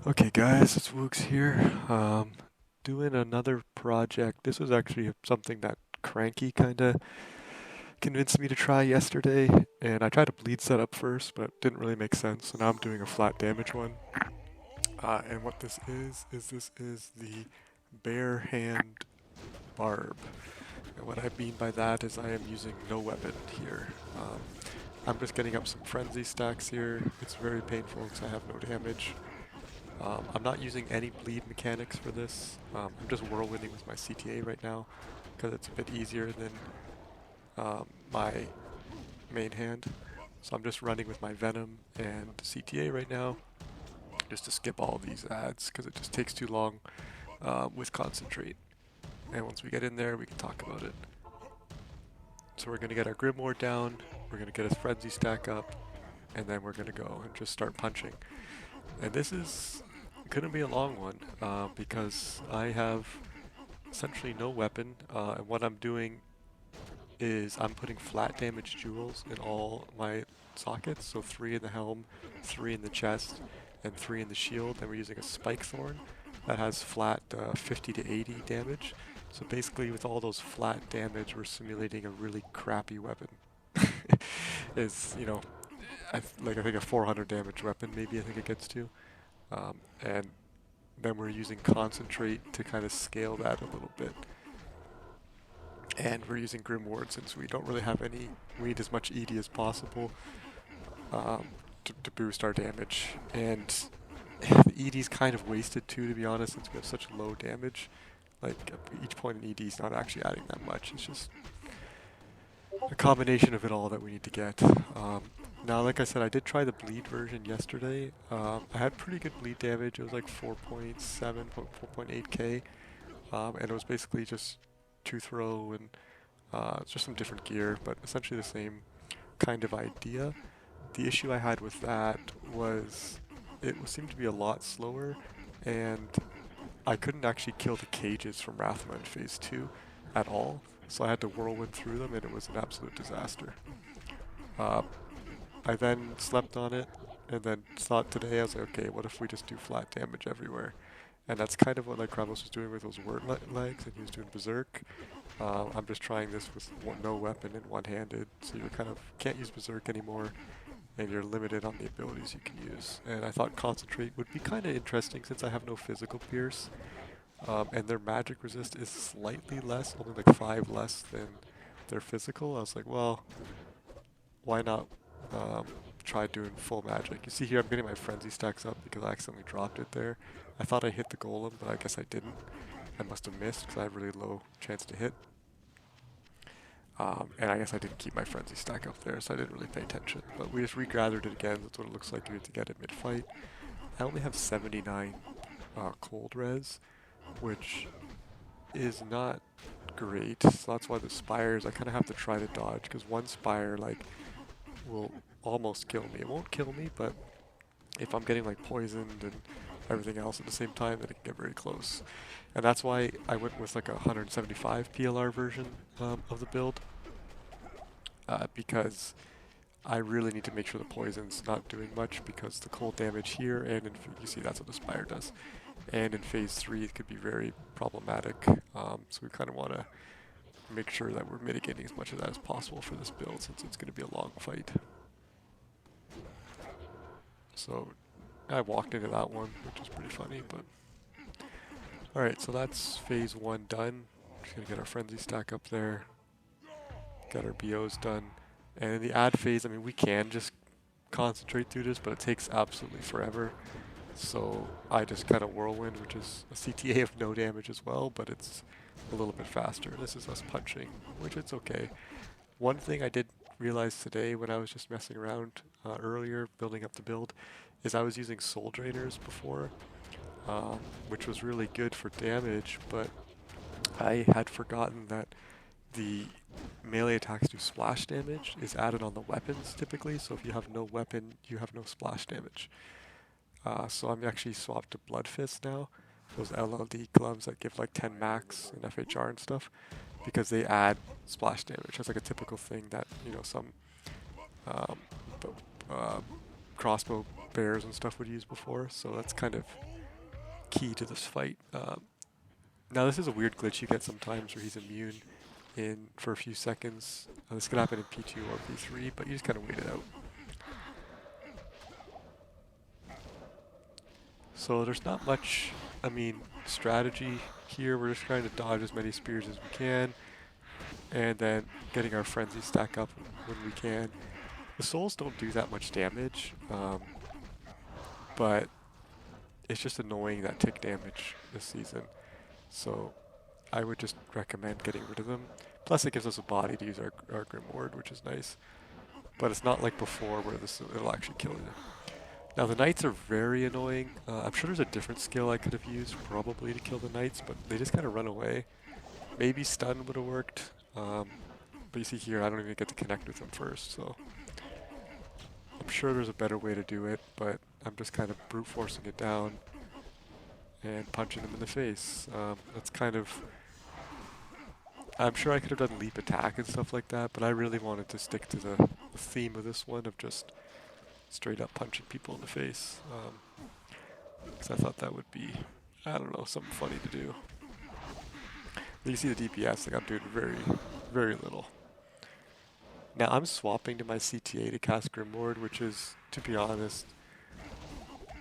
Okay guys, it's WooGs here. Doing another project. This was actually something that Cranky kinda convinced me to try yesterday, and I tried a bleed setup first, but it didn't really make sense, so now I'm doing a flat damage one. And what this is the bare hand Barb. And what I mean by that is I am using no weapon here. I'm just getting up some frenzy stacks here. It's very painful because I have no damage. I'm not using any bleed mechanics for this. I'm just whirlwinding with my CTA right now because it's a bit easier than my main hand. So I'm just running with my Venom and CTA right now just to skip all these ads because it just takes too long with Concentrate. And once we get in there, we can talk about it. So we're going to get our Grimoire down, we're going to get a Frenzy stack up, and then we're going to go and just start punching. And this is going to be a long one because I have essentially no weapon, and what I'm doing is I'm putting flat damage jewels in all my sockets, so 3 in the helm, 3 in the chest, and 3 in the shield, and we're using a spike thorn that has flat 50 to 80 damage. So basically with all those flat damage, we're simulating a really crappy weapon. Is, you know, I think a 400 damage weapon maybe I think it gets to. And then we're using Concentrate to kind of scale that a little bit. And we're using Grimoire since we don't really have any, we need as much ED as possible to boost our damage. And the ED is kind of wasted too, to be honest, since we have such low damage. Like, each point in ED is not actually adding that much, it's just a combination of it all that we need to get. Now, like I said, I did try the bleed version yesterday. I had pretty good bleed damage. It was like 4.7, 4.8k, and it was basically just two throw and it's just some different gear, but essentially the same kind of idea. The issue I had with that was it seemed to be a lot slower, and I couldn't actually kill the cages from Rathma in Phase 2 at all, so I had to whirlwind through them, and it was an absolute disaster. Uh, I then slept on it, and then thought today, I was like, okay, what if we just do flat damage everywhere? And that's kind of what like Kravos was doing with those word legs, and he was doing Berserk. I'm just trying this with no weapon and one-handed, so you kind of can't use Berserk anymore, and you're limited on the abilities you can use. And I thought Concentrate would be kind of interesting since I have no physical pierce, and their magic resist is slightly less, only like 5 less than their physical. I was like, well, why not um, try doing full magic? You see here, I'm getting my frenzy stacks up because I accidentally dropped it there. I thought I hit the golem, but I guess I didn't. I must have missed because I have really low chance to hit. And I guess I didn't keep my frenzy stack up there, so I didn't really pay attention. But we just regathered it again. That's what it looks like. We need to get it mid-fight. I only have 79 cold res, which is not great. So that's why the spires, I kind of have to try to dodge, because one spire like will almost kill me. It won't kill me, but if I'm getting like poisoned and everything else at the same time, then it can get very close. And that's why I went with like a 175 PLR version of the build, because I really need to make sure the poison's not doing much, because the cold damage here, and you see that's what the Spire does, and in Phase 3 it could be very problematic, so we kind of want to make sure that we're mitigating as much of that as possible for this build, since it's going to be a long fight. So I walked into that one, which is pretty funny, but alright, so that's Phase 1 done. Just going to get our Frenzy stack up there, get our BOs done. And in the ad phase, I mean, we can just concentrate through this, but it takes absolutely forever. So I just kind of whirlwind, which is a CTA of no damage as well, but it's a little bit faster. This is us punching, which it's okay. One thing I did realize today when I was just messing around earlier, building up the build, is I was using Soul Drainers before, which was really good for damage, but I had forgotten that the melee attacks do splash damage is added on the weapons typically, so if you have no weapon, you have no splash damage. So I'm actually swapped to Blood Fist now, those LLD gloves that give like 10 max and FHR and stuff, because they add splash damage. That's like a typical thing that, you know, some um, crossbow bears and stuff would use before, so that's kind of key to this fight. Now this is a weird glitch you get sometimes where he's immune in for a few seconds. This could happen in P2 or P3, but you just kind of wait it out. So there's not much, strategy here. We're just trying to dodge as many spears as we can, and then getting our frenzy stack up when we can. The souls don't do that much damage, but it's just annoying that tick damage this season. So I would just recommend getting rid of them. Plus it gives us a body to use our Grimoire, which is nice. But it's not like before where it'll actually kill you. Now the knights are very annoying. I'm sure there's a different skill I could have used probably to kill the knights, but they just kind of run away. Maybe stun would have worked, but you see here I don't even get to connect with them first, so I'm sure there's a better way to do it, but I'm just kind of brute forcing it down and punching them in the face. That's kind of... I'm sure I could have done leap attack and stuff like that, but I really wanted to stick to the theme of this one of just straight up punching people in the face. Because I thought that would be, I don't know, something funny to do. You see the DPS, like I'm doing very, very little. Now I'm swapping to my CTA to cast Grimoire, which is, to be honest,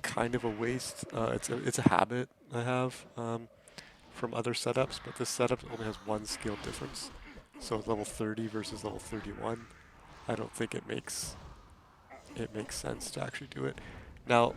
kind of a waste. It's a habit I have from other setups, but this setup only has one skill difference. So level 30 versus level 31, I don't think it makes sense to actually do it. Now,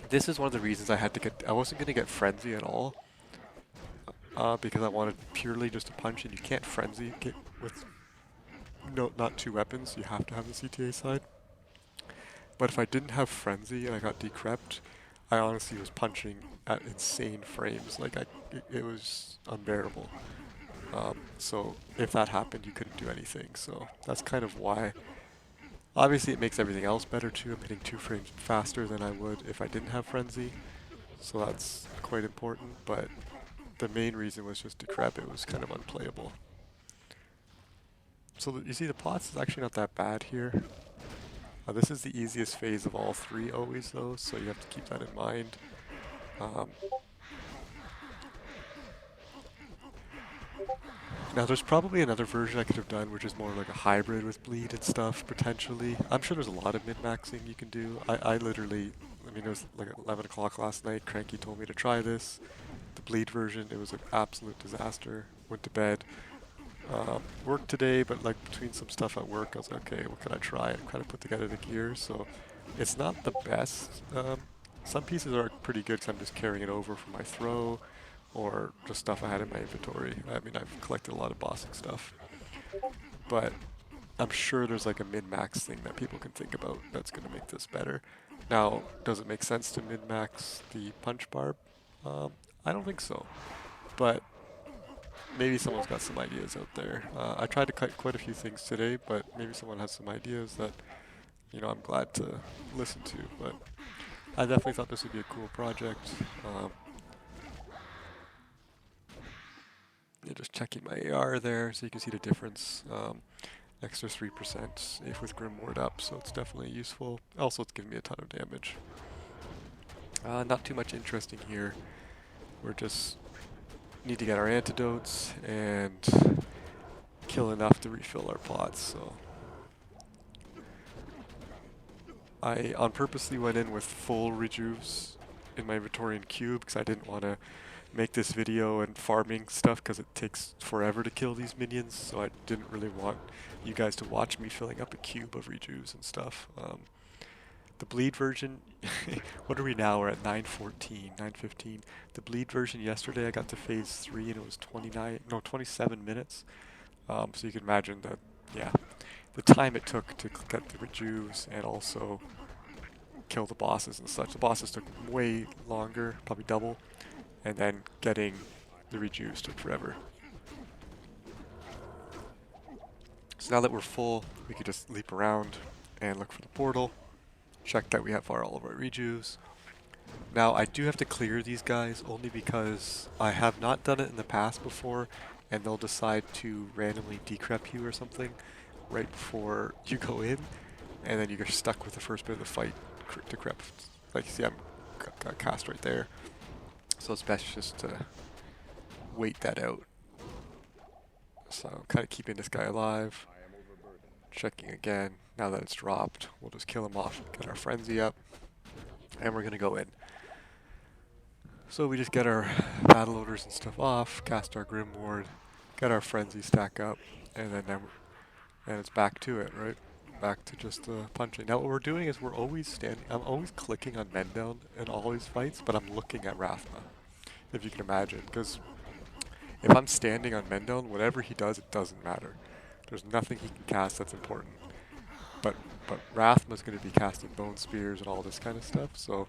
this is one of the reasons I wasn't going to get Frenzy at all, because I wanted purely just a punch, and you can't Frenzy with not two weapons, you have to have the CTA side. But if I didn't have Frenzy and I got decrept, I honestly was punching at insane frames, like it was unbearable. So if that happened, you couldn't do anything, so that's kind of why. Obviously it makes everything else better too. I'm hitting 2 frames faster than I would if I didn't have Frenzy, so that's quite important, but the main reason was just decrep. It was kind of unplayable. So you see the pots is actually not that bad here. This is the easiest phase of all 3 always though, so you have to keep that in mind. Now there's probably another version I could have done which is more like a hybrid with bleed and stuff, potentially. I'm sure there's a lot of min-maxing you can do. I literally, it was like 11 o'clock last night, Cranky told me to try this. The bleed version, it was an absolute disaster. Went to bed. Worked today, but like between some stuff at work, I was like, okay, what can I try? And kind of put together the gear, so it's not the best. Some pieces are pretty good because I'm just carrying it over for my throw, or just stuff I had in my inventory. I've collected a lot of bossing stuff, but I'm sure there's like a min-max thing that people can think about that's going to make this better. Now, does it make sense to min-max the punch barb? I don't think so, but maybe someone's got some ideas out there. I tried to cut quite a few things today, but maybe someone has some ideas that, I'm glad to listen to. But I definitely thought this would be a cool project. Just checking my AR there so you can see the difference. Extra 3% if with Grimoire up, so it's definitely useful. Also, it's giving me a ton of damage. Not too much interesting here. We're just need to get our antidotes and kill enough to refill our pots. So I purposely went in with full rejuves in my inventory and cube because I didn't want to make this video and farming stuff because it takes forever to kill these minions, so I didn't really want you guys to watch me filling up a cube of rejuves and stuff. The bleed version, what are we now? We're at 9:14, 9:15. The bleed version yesterday I got to phase 3 and it was 27 minutes. So you can imagine that, yeah, the time it took to get the rejuves and also kill the bosses and such. The bosses took way longer, probably double, and then getting the rejuves took forever. So now that we're full, we can just leap around and look for the portal. Check that we have all of our rejuves. Now I do have to clear these guys only because I have not done it in the past before, and they'll decide to randomly decrep you or something right before you go in, and then you're stuck with the first bit of the fight decrepit. Like you see, I'm got cast right there. So it's best just to wait that out. So kind of keeping this guy alive. Checking again. Now that it's dropped, we'll just kill him off, get our frenzy up, and we're gonna go in. So we just get our battle orders and stuff off, cast our Grim Ward, get our frenzy stack up, and then it's back to it, right? Back to just punching. Now what we're doing is we're always standing. I'm always clicking on men down in all these fights, but I'm looking at Rathma, if you can imagine, because if I'm standing on Mendel, whatever he does, it doesn't matter. There's nothing he can cast that's important. But Rathma's going to be casting Bone Spears and all this kind of stuff, so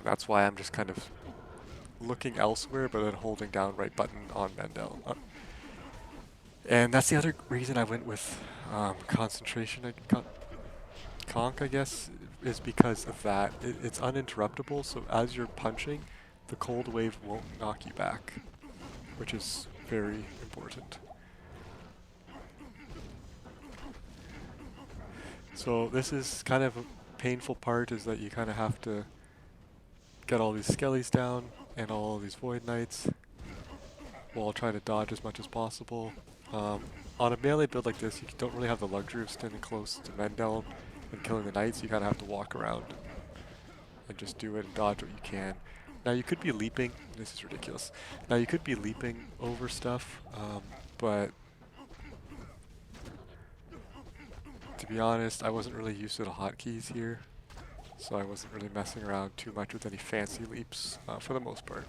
that's why I'm just kind of looking elsewhere, but then holding down right button on Mendel. And that's the other reason I went with concentration. Conk, I guess, is because of that. It's uninterruptible, so as you're punching, the cold wave won't knock you back, which is very important. So this is kind of a painful part, is that you kind of have to get all these skellies down and all these Void Knights while trying to dodge as much as possible. On a melee build like this, you don't really have the luxury of standing close to Mendel and killing the Knights. You kind of have to walk around and just do it and dodge what you can. Now you could be leaping, this is ridiculous. Now you could be leaping over stuff, but to be honest, I wasn't really used to the hotkeys here, so I wasn't really messing around too much with any fancy leaps for the most part.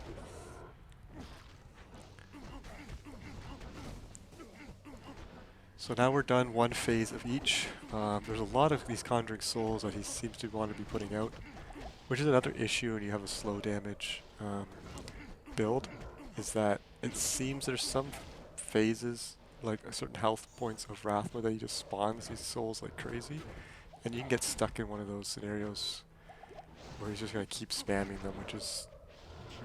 So now we're done one phase of each. There's a lot of these Conjuring Souls that he seems to want to be putting out, which is another issue when you have a slow damage build, is that it seems there's some phases, like certain health points of Rathma, that he just spawns these souls like crazy, and you can get stuck in one of those scenarios where he's just going to keep spamming them, which is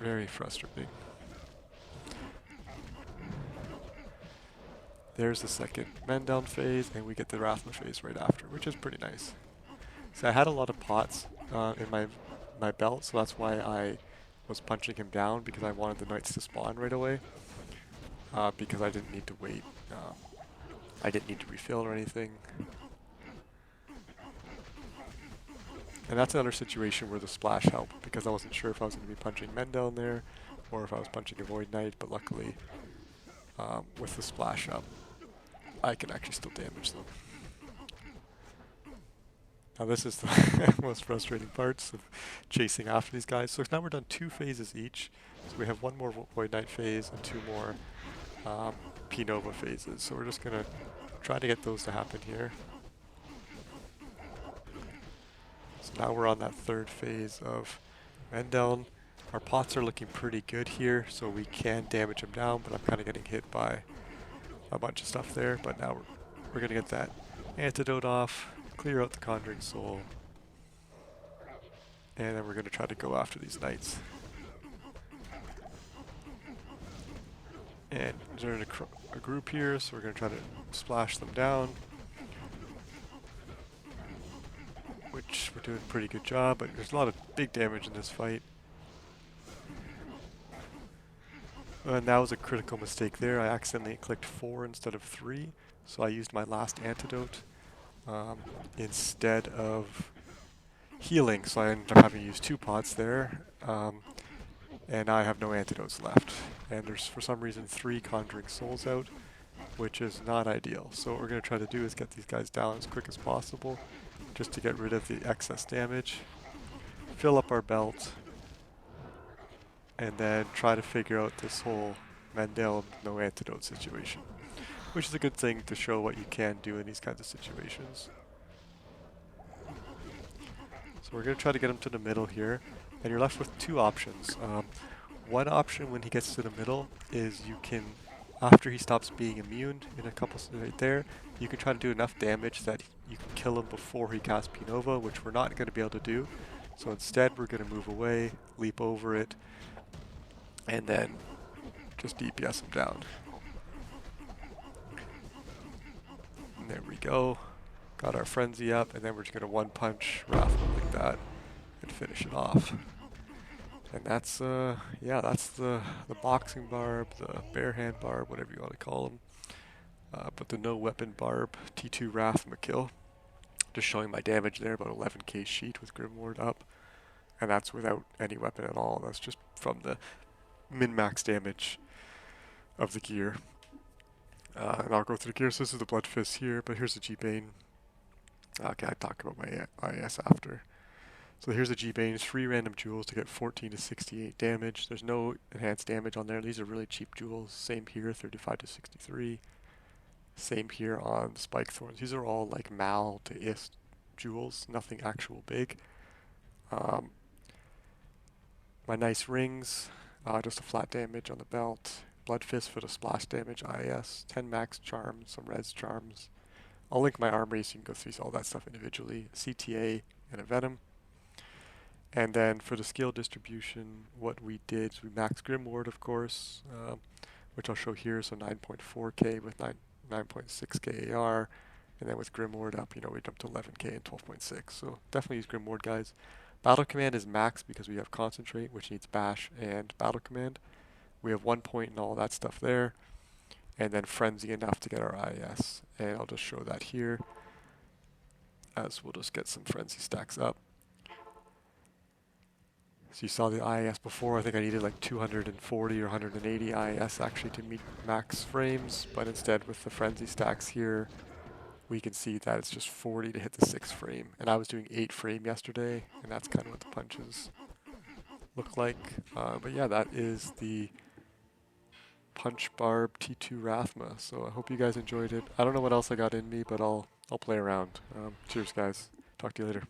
very frustrating. There's the second men down phase, and we get the Rathma phase right after, which is pretty nice. So I had a lot of pots in my belt, so that's why I was punching him down, because I wanted the Knights to spawn right away, because I didn't need to wait. I didn't need to refill or anything. And that's another situation where the splash helped, because I wasn't sure if I was going to be punching men down there or if I was punching a Void Knight, but luckily with the splash up, I can actually still damage them. Now this is the most frustrating parts of chasing after these guys. So now we're done 2 phases each. So we have 1 more Void Knight phase and 2 more P-Nova phases. So we're just going to try to get those to happen here. So now we're on that 3rd phase of Mendel. Our pots are looking pretty good here, so we can damage him down, but I'm kind of getting hit by a bunch of stuff there. But now we're going to get that antidote off, clear out the Conjuring Soul, and then we're going to try to go after these Knights. And they're in a group here, so we're going to try to splash them down, which we're doing a pretty good job, but there's a lot of big damage in this fight. And that was a critical mistake there. I accidentally clicked 4 instead of 3, so I used my last antidote instead of healing, so I ended up having to use 2 pots there, and now I have no antidotes left. And there's, for some reason, 3 Conjuring Souls out, which is not ideal. So what we're going to try to do is get these guys down as quick as possible, just to get rid of the excess damage, fill up our belt, and then try to figure out this whole Mendel no antidote situation, which is a good thing to show what you can do in these kinds of situations. So we're going to try to get him to the middle here, and you're left with 2 options. One option when he gets to the middle is you can, after he stops being immune in a couple right there, you can try to do enough damage that you can kill him before he casts P-Nova, which we're not going to be able to do. So instead we're going to move away, leap over it, and then just DPS him down. And there we go. Got our frenzy up, and then we're just gonna one punch Rathma like that and finish it off. And that's yeah, that's the boxing Barb, the bare hand Barb, whatever you want to call them. But the no weapon Barb T2 Rathma kill. Just showing my damage there, about 11k sheet with Grimward up. And that's without any weapon at all. That's just from the min-max damage of the gear. And I'll go through the gear. So this is the Blood Fist here, but here's the G-Bane. Okay, I talk about my IS after. So here's the G-Bane. 3 random jewels to get 14 to 68 damage. There's no enhanced damage on there. These are really cheap jewels. Same here, 35 to 63. Same here on Spike Thorns. These are all like Mal to Ist jewels, nothing actual big. My nice rings, just a flat damage on the belt. Blood Fist for the splash damage, IS. 10 max charms, some res charms. I'll link my armory so you can go through all that stuff individually. CTA and a Venom. And then for the skill distribution, what we did is we maxed Grimward, of course, which I'll show here. So 9.4k with 9.6k AR. And then with Grimward up, we jumped to 11k and 12.6. So definitely use Grimward, guys. Battle Command is max because we have Concentrate, which needs Bash and Battle Command. We have 1 point and all that stuff there. And then Frenzy enough to get our IS. And I'll just show that here, as we'll just get some Frenzy stacks up. So you saw the IS before. I think I needed like 240 or 180 IS actually to meet max frames. But instead with the Frenzy stacks here, we can see that it's just 40 to hit the 6 frame. And I was doing 8 frame yesterday, and that's kind of what the punches look like. But yeah, that is the Punch Barb T2 Rathma. So I hope you guys enjoyed it. I don't know what else I got in me, but I'll play around. Cheers, guys. Talk to you later.